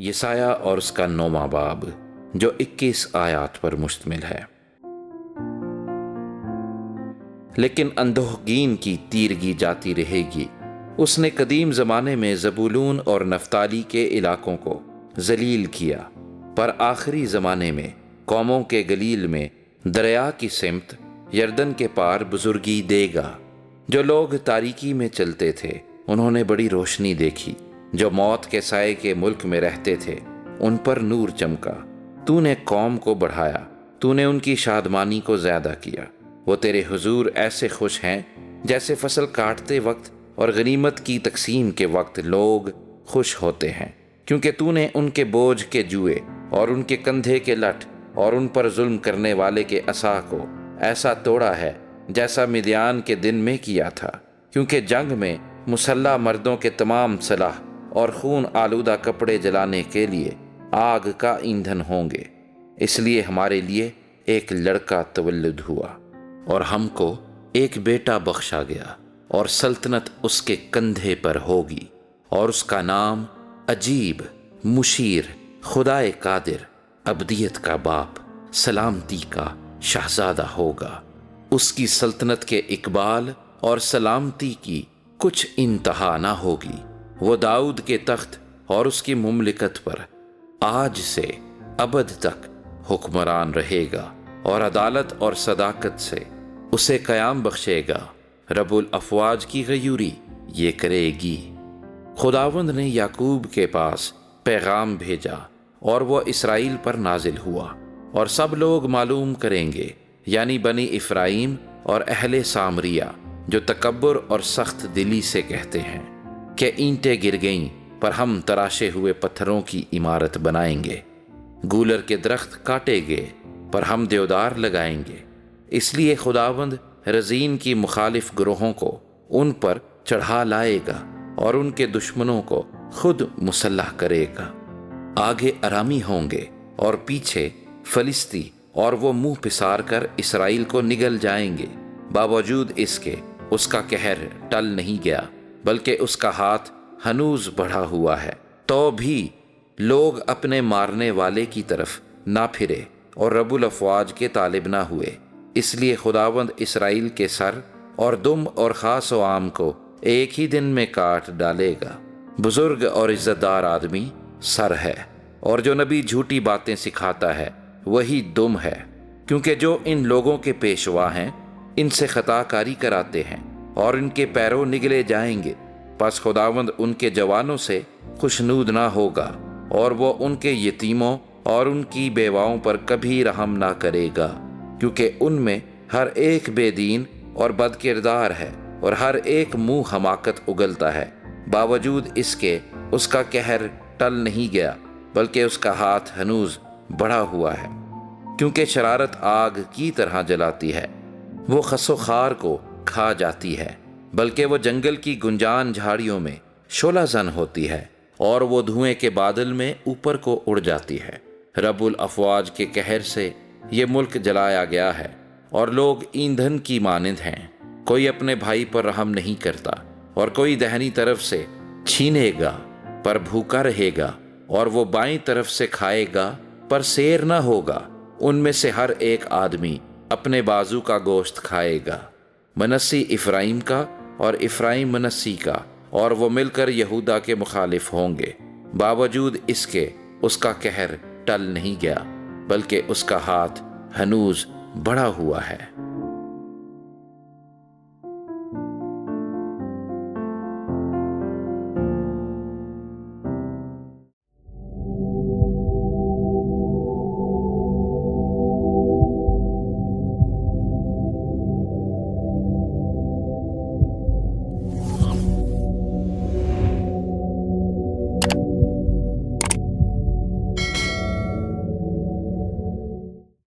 یسایہ اور اس کا 9واں باب جو 21 آیات پر مشتمل ہے۔ لیکن اندوہگین کی تیرگی جاتی رہے گی۔ اس نے قدیم زمانے میں زبولون اور نفتالی کے علاقوں کو ذلیل کیا، پر آخری زمانے میں قوموں کے گلیل میں دریا کی سمت یردن کے پار بزرگی دے گا۔ جو لوگ تاریکی میں چلتے تھے انہوں نے بڑی روشنی دیکھی، جو موت کے سائے کے ملک میں رہتے تھے ان پر نور چمکا۔ تو نے قوم کو بڑھایا، تو نے ان کی شادمانی کو زیادہ کیا۔ وہ تیرے حضور ایسے خوش ہیں جیسے فصل کاٹتے وقت اور غنیمت کی تقسیم کے وقت لوگ خوش ہوتے ہیں، کیونکہ تو نے ان کے بوجھ کے جوئے اور ان کے کندھے کے لٹ اور ان پر ظلم کرنے والے کے عصا کو ایسا توڑا ہے جیسا مدیان کے دن میں کیا تھا، کیونکہ جنگ میں مسلح مردوں کے تمام سلاح اور خون آلودہ کپڑے جلانے کے لیے آگ کا ایندھن ہوں گے۔ اس لیے ہمارے لیے ایک لڑکا تولد ہوا اور ہم کو ایک بیٹا بخشا گیا، اور سلطنت اس کے کندھے پر ہوگی، اور اس کا نام عجیب، مشیر، خدائے قادر، ابدیت کا باپ، سلامتی کا شہزادہ ہوگا۔ اس کی سلطنت کے اقبال اور سلامتی کی کچھ انتہا نہ ہوگی۔ وہ داؤد کے تخت اور اس کی مملکت پر آج سے ابد تک حکمران رہے گا، اور عدالت اور صداقت سے اسے قیام بخشے گا۔ رب الافواج کی غیوری یہ کرے گی۔ خداوند نے یعقوب کے پاس پیغام بھیجا اور وہ اسرائیل پر نازل ہوا، اور سب لوگ معلوم کریں گے، یعنی بنی افرائیم اور اہل سامریہ جو تکبر اور سخت دلی سے کہتے ہیں کہ اینٹیں گر گئیں پر ہم تراشے ہوئے پتھروں کی عمارت بنائیں گے، گولر کے درخت کاٹے گئے پر ہم دیودار لگائیں گے۔ اس لیے خداوند رزین کی مخالف گروہوں کو ان پر چڑھا لائے گا اور ان کے دشمنوں کو خود مسلح کرے گا۔ آگے ارامی ہوں گے اور پیچھے فلسطی، اور وہ منہ پسار کر اسرائیل کو نگل جائیں گے۔ باوجود اس کے اس کا قہر ٹل نہیں گیا، بلکہ اس کا ہاتھ ہنوز بڑھا ہوا ہے، تو بھی لوگ اپنے مارنے والے کی طرف نہ پھرے اور رب الافواج کے طالب نہ ہوئے۔ اس لیے خداوند اسرائیل کے سر اور دم اور خاص و عام کو ایک ہی دن میں کاٹ ڈالے گا۔ بزرگ اور عزت دار آدمی سر ہے، اور جو نبی جھوٹی باتیں سکھاتا ہے وہی دم ہے، کیونکہ جو ان لوگوں کے پیشوا ہیں ان سے خطا کاری کراتے ہیں اور ان کے پیروں نگلے جائیں گے۔ پس خداوند ان کے جوانوں سے خوشنود نہ ہوگا، اور وہ ان کے یتیموں اور ان کی بیواؤں پر کبھی رحم نہ کرے گا، کیونکہ ان میں ہر ایک بے دین اور بد کردار ہے، اور ہر ایک منہ حماقت اگلتا ہے۔ باوجود اس کے اس کا قہر ٹل نہیں گیا، بلکہ اس کا ہاتھ ہنوز بڑھا ہوا ہے، کیونکہ شرارت آگ کی طرح جلاتی ہے، وہ خس و خار کو کھا جاتی ہے، بلکہ وہ جنگل کی گنجان جھاڑیوں میں شعلہ زن ہوتی ہے، اور وہ دھوئیں کے بادل میں اوپر کو اڑ جاتی ہے۔ رب الافواج کے قہر سے یہ ملک جلایا گیا ہے، اور لوگ ایندھن کی مانند ہیں۔ کوئی اپنے بھائی پر رحم نہیں کرتا، اور کوئی دہنی طرف سے چھینے گا پر بھوکا رہے گا، اور وہ بائیں طرف سے کھائے گا پر سیر نہ ہوگا۔ ان میں سے ہر ایک آدمی اپنے بازو کا گوشت کھائے گا، منسی افرائیم کا اور افرائیم منسی کا، اور وہ مل کر یہودا کے مخالف ہوں گے۔ باوجود اس کے اس کا قہر ٹل نہیں گیا، بلکہ اس کا ہاتھ ہنوز بڑھا ہوا ہے۔